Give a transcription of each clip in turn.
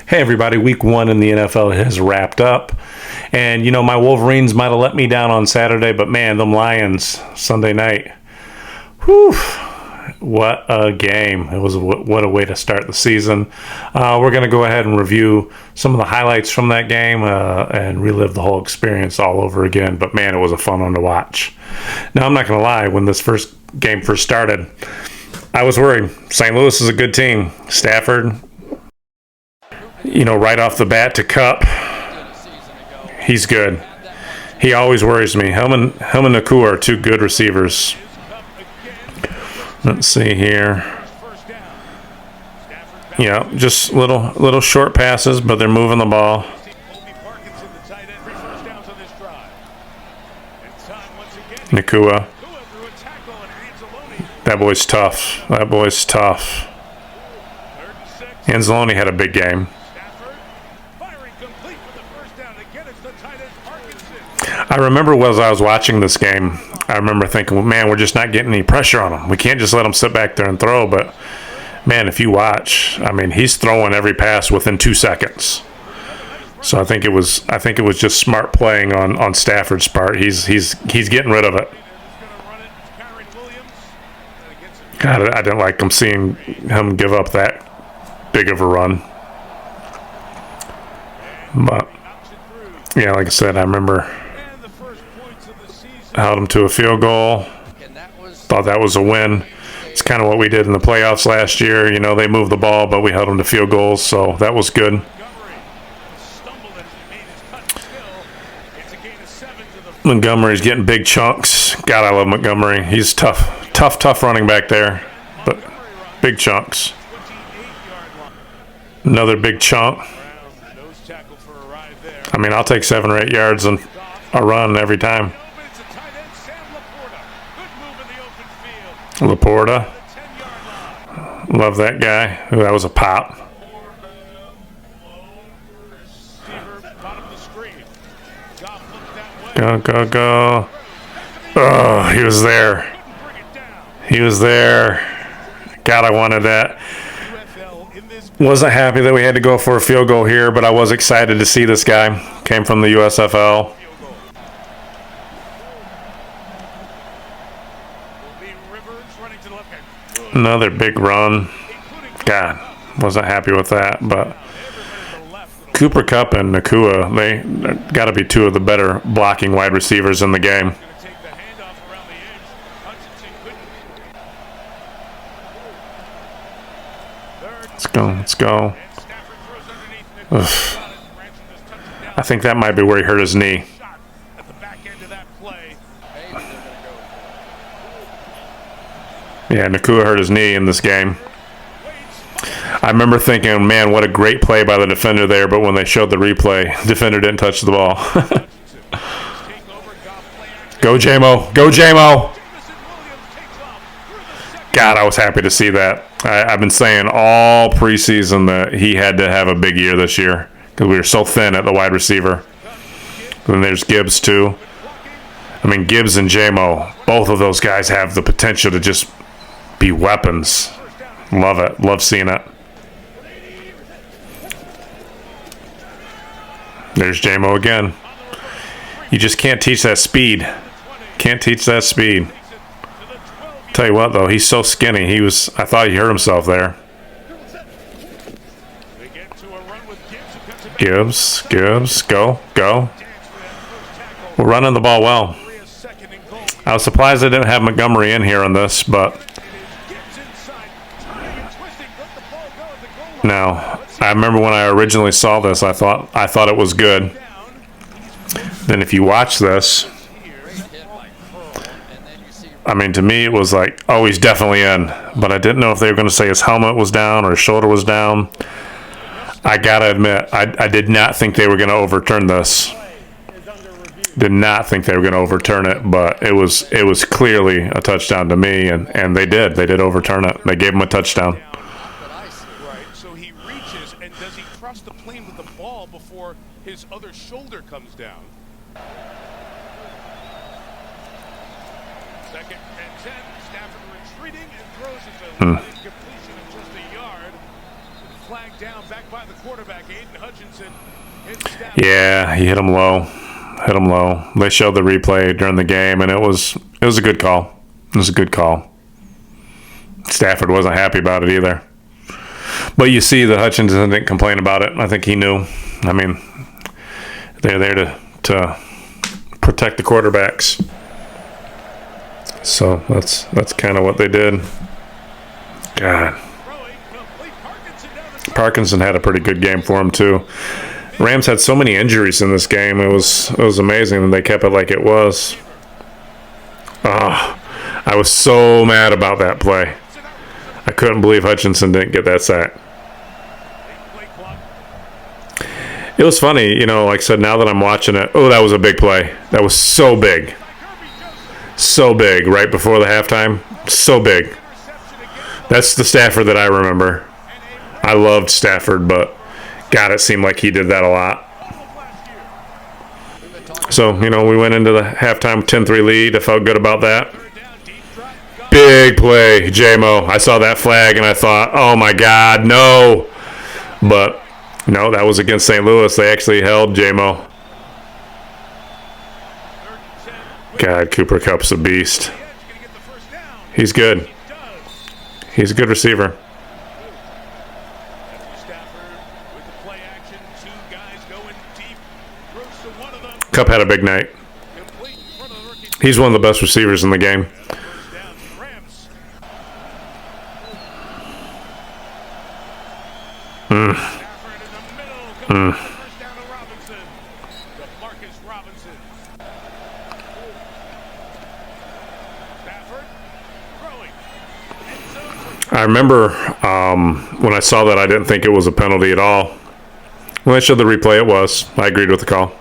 Hey everybody, week one in the NFL has wrapped up. And my Wolverines might have let me down on Saturday, but man, them Lions Sunday night. Whew. What a game. It was what a way to start the season. We're going to go ahead and review some of the highlights from that game and relive the whole experience all over again. But man, it was a fun one to watch. Now, I'm not going to lie, when this first game first started, I was worried. St. Louis is a good team. Stafford, right off the bat to Kupp, he's good. He always worries me. Him and Nakua are two good receivers. Let's see here. Yeah, just little short passes, but they're moving the ball. Nakua. That boy's tough. Anzalone had a big game. I remember as I was watching this game, I remember thinking, well, man, we're just not getting any pressure on him. We can't just let him sit back there and throw. But, man, if you watch, he's throwing every pass within 2 seconds. So I think it was just smart playing on Stafford's part. He's getting rid of it. God, I didn't like seeing him give up that big of a run. But, yeah, like I said, I remember held him to a field goal. Thought that was a win. It's kind of what we did in the playoffs last year. They moved the ball, but we held them to field goals, so that was good. Montgomery's getting big chunks. God, I love Montgomery. He's tough running back there, but big chunks. Another big chunk. I'll take 7 or 8 yards and a run every time. Laporta. Love that guy. Ooh, that was a pop. Go. Oh, he was there. God, I wanted that. Wasn't happy that we had to go for a field goal here, but I was excited to see this guy. Came from the USFL. Another big run. God, wasn't happy with that. But Cooper Kupp and Nakua, they got to be two of the better blocking wide receivers in the game. Let's go. Ugh. I think that might be where he hurt his knee. Yeah, Nakua hurt his knee in this game. I remember thinking, man, what a great play by the defender there, but when they showed the replay, the defender didn't touch the ball. Go, J-Mo. God, I was happy to see that. I've been saying all preseason that he had to have a big year this year because we were so thin at the wide receiver. And there's Gibbs, too. Gibbs and J-Mo, both of those guys have the potential to just be weapons. Love it. Love seeing it. There's J-Mo again. You just can't teach that speed. Tell you what, though, he's so skinny. I thought he hurt himself there. Gibbs, go. We're running the ball well. I was surprised I didn't have Montgomery in here on this, but now I remember when I originally saw this, I thought it was good. Then if you watch this, to me it was like, oh, he's definitely in. But I didn't know if they were going to say his helmet was down or his shoulder was down. I got to admit, I did not think they were going to overturn this. Did not think they were going to overturn it, but it was clearly a touchdown to me, and they did. They did overturn it. They gave him a touchdown. So he reaches, and does he cross the plane with the ball before his other shoulder comes down? Second and 10, Stafford retreating and throws it to completion of just a yard. flag down back by the quarterback, Aiden Hutchinson. His staff Yeah, he hit him low. Hit him low. They showed the replay during the game, and it was a good call. It was a good call. Stafford wasn't happy about it either. But you see that Hutchinson didn't complain about it. I think he knew. I mean, they're there to protect the quarterbacks. So that's kind of what they did. God. throwing complete. Parkinson down the Parkinson had a pretty good game for him too. Rams had so many injuries in this game. It was amazing that they kept it like it was. I was so mad about that play. I couldn't believe Hutchinson didn't get that sack. play clock. It was funny, like I said, now that I'm watching it, that was a big play. That was so big. Kirby Joseph. So big, right before the halftime. So big. Interception again. That's the Stafford that I remember. I loved Stafford, but God, it seemed like he did that a lot. Last year. So, we went into the halftime 10-3 lead. I felt good about that. Third down, deep drop. Got Big play, J-Mo. I saw that flag and I thought, oh my God, no. But no, that was against St. Louis. They actually held J-Mo. 3rd and 10. God, Cooper Kupp's a beast. The edge gonna get the first down. He's good. He does. He's a good receiver. Matthew Stafford with the play action. 2 guys going deep. Throws to one of them. Kupp had a big night. Complete in front of the rookie. He's one of the best receivers in the game. First down to the Rams. Stafford in the middle. Going for the first down to Robinson. DeMarcus Robinson. Stafford throwing. End zone for I remember when I saw that, I didn't think it was a penalty at all. When I showed the replay, it was. I agreed with the call.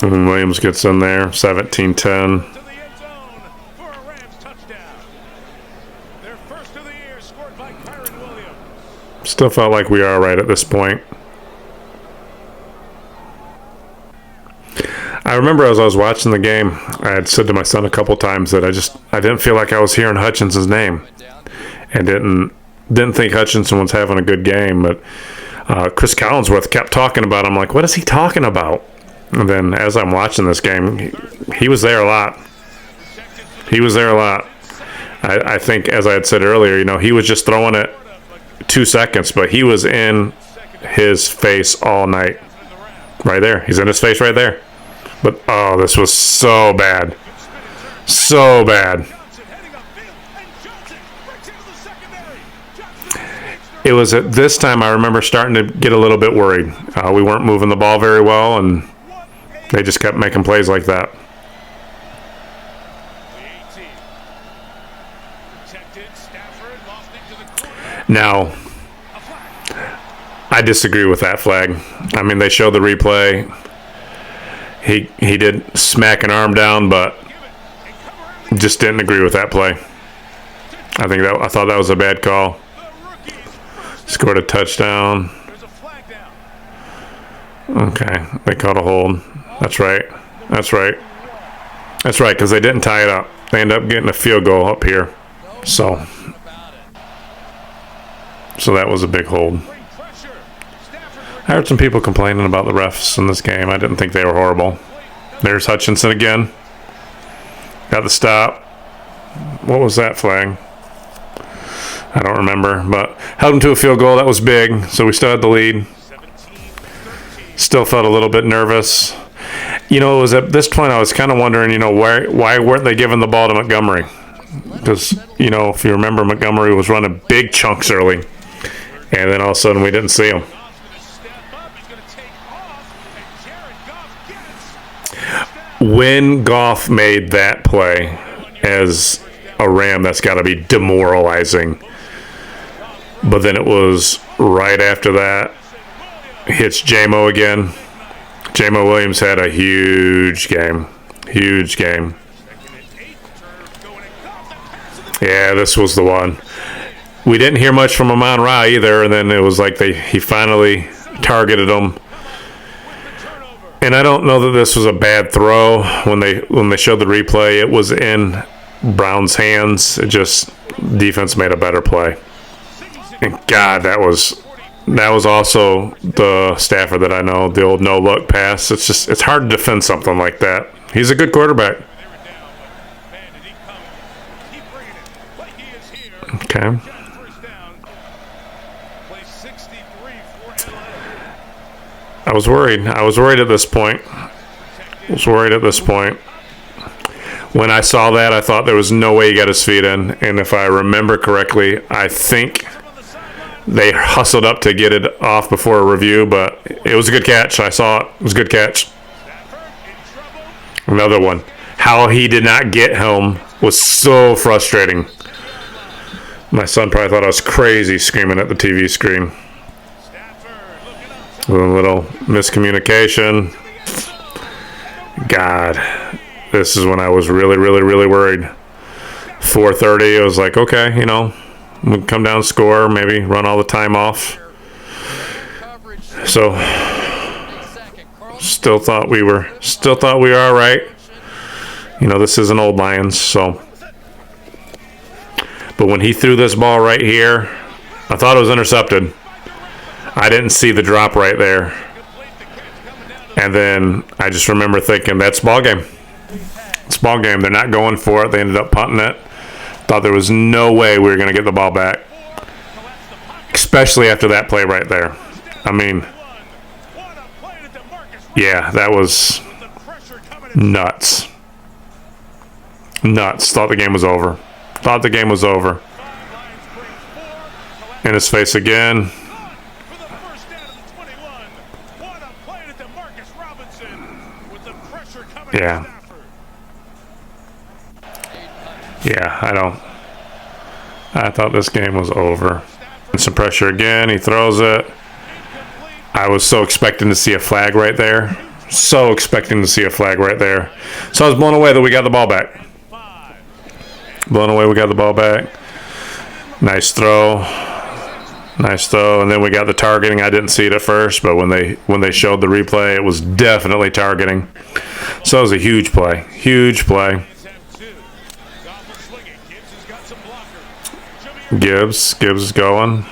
And Williams gets in there, 17-10. to the end zone for a Rams touchdown. Their first of the year scored by Kyron Williams. Still felt like we are right at this point. I remember as I was watching the game, I had said to my son a couple times that I didn't feel like I was hearing Hutchinson's name, and didn't think Hutchinson was having a good game. But Chris Collinsworth kept talking about him. I'm like, what is he talking about? And then as I'm watching this game, he was there a lot. He was there a lot. I think, as I had said earlier, he was just throwing it 2 seconds, but he was in his face all night. Right there. He's in his face right there. But, this was so bad. So bad. Johnson heading upfield, and Johnson breaks into the secondary. Johnson It was at this time I remember starting to get a little bit worried. We weren't moving the ball very well, and they just kept making plays like that. the 18. Protected. Stafford lost into the corner. Now, A flag. I disagree with that flag. I mean, they showed the replay. He did smack an arm down, but Give it and cover him. just didn't agree with that play. I thought that was a bad call. The rookie's first. Scored a touchdown. There's a flag down. Okay, they caught a hold. That's right. That's right. That's right, because they didn't tie it up. They ended up getting a field goal up here. So that was a big hold. Bring pressure. Stafford I heard some people complaining about the refs in this game. I didn't think they were horrible. There's Hutchinson again. Got the stop. What was that flag? I don't remember, but held him to a field goal. That was big, so we still had the lead. 17-13. Still felt a little bit nervous. It was at this point I was kind of wondering, why weren't they giving the ball to Montgomery? Because, if you remember, Montgomery was running big chunks early, and then all of a sudden we didn't see him. Goff's going to step up. He's going to take off. And Jared Goff gets. When Goff made that play as a Ram, that's got to be demoralizing. But then it was right after that, hits J-Mo again. J-Mo Williams had a huge game. Huge game. Yeah, this was the one. We didn't hear much from Amon-Ra either, and then it was like he finally targeted him. And I don't know that this was a bad throw. When they showed the replay, it was in Brown's hands. It just, defense made a better play. Sings it And God, that was also the Stafford that I know, the old no-look pass. It's hard to defend something like that. He's a good quarterback. Okay. I was worried. I was worried at this point. When I saw that, I thought there was no way he got his feet in. And if I remember correctly, I think they hustled up to get it off before a review, but it was a good catch. I saw it. It was a good catch. Another one. How he did not get home was so frustrating. My son probably thought I was crazy screaming at the TV screen. A little miscommunication. God, this is when I was really, really, really worried. 4:30, it was like, okay, we'll come down, score, maybe run all the time off. So, still thought we were all right. This is an old Lions, so. But when he threw this ball right here, I thought it was intercepted. I didn't see the drop right there. And then I just remember thinking, that's ball game. It's ball game. They're not going for it. They ended up punting it. Thought there was no way we were going to get the ball back. Especially after that play right there. I mean, yeah, that was nuts. Nuts. Thought the game was over. In his face again. Yeah. Yeah, I thought this game was over. And some pressure again. He throws it. I was so expecting to see a flag right there. So I was blown away that we got the ball back. Nice throw. And then we got the targeting. I didn't see it at first, but when they showed the replay, it was definitely targeting. So it was a huge play. Gibbs is going.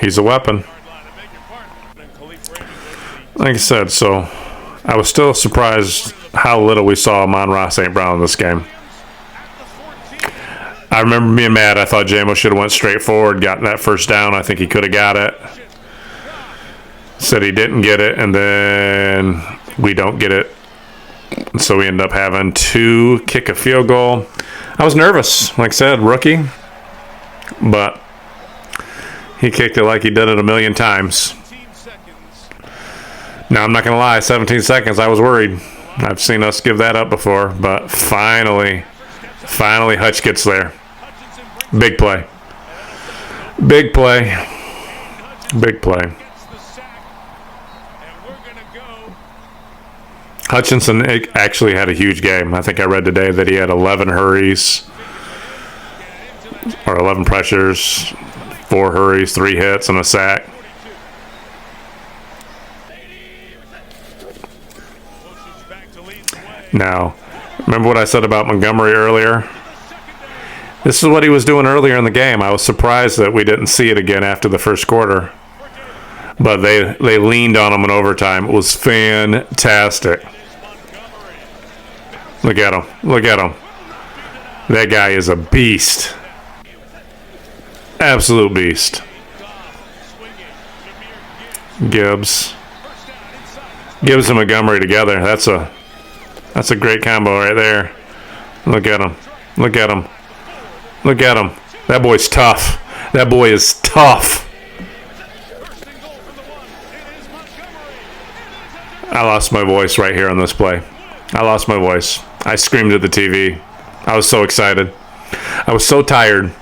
He's a weapon. Like I said, so I was still surprised how little we saw Amon-Ra St. Brown in this game. I remember being mad. I thought Jamo should have went straight forward, gotten that first down. I think he could have got it. Said he didn't get it, and then we don't get it. So we end up having to kick a field goal. I was nervous, like I said, rookie. But he kicked it like he did it a million times. Now, I'm not going to lie, 17 seconds, I was worried. I've seen us give that up before, but finally Hutch gets there. Big play. Hutchinson actually had a huge game. I think I read today that he had 11 hurries, or 11 pressures, 4 hurries, 3 hits, and a sack. Now, remember what I said about Montgomery earlier? This is what he was doing earlier in the game. I was surprised that we didn't see it again after the first quarter. But they leaned on him in overtime. It was fantastic. Look at him. That guy is a beast. Absolute beast. Gibbs and Montgomery together. That's a great combo right there. Look at him. That boy's tough. That boy is tough. I lost my voice right here on this play. I screamed at the TV. I was so excited. I was so tired.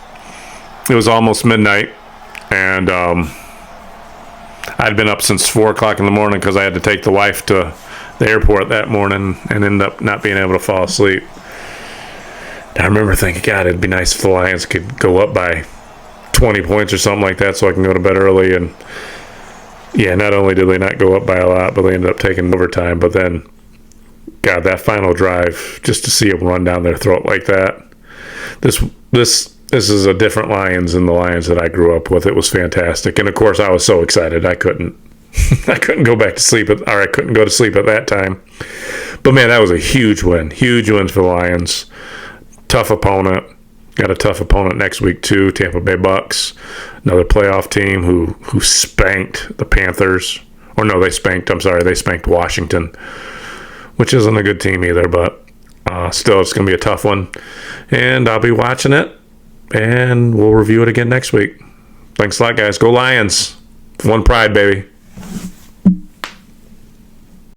It was almost midnight, and I'd been up since 4 o'clock in the morning because I had to take the wife to the airport that morning and ended up not being able to fall asleep. I remember thinking, God, it'd be nice if the Lions could go up by 20 points or something like that so I can go to bed early. And, yeah, not only did they not go up by a lot, but they ended up taking overtime. But then, God, that final drive, just to see them run down their throat like that. This this is a different Lions than the Lions that I grew up with. It was fantastic, and of course, I was so excited I couldn't I couldn't go back to sleep or I couldn't go to sleep at that time. But man, that was a huge win. Huge wins for the Lions. Tough opponent. Got a tough opponent next week too. Tampa Bay Bucks, another playoff team who spanked the Panthers. Or no, they spanked Washington, which isn't a good team either. But still, it's going to be a tough one. And I'll be watching it, and we'll review it again next week. Thanks a lot, guys. Go Lions. One pride, baby.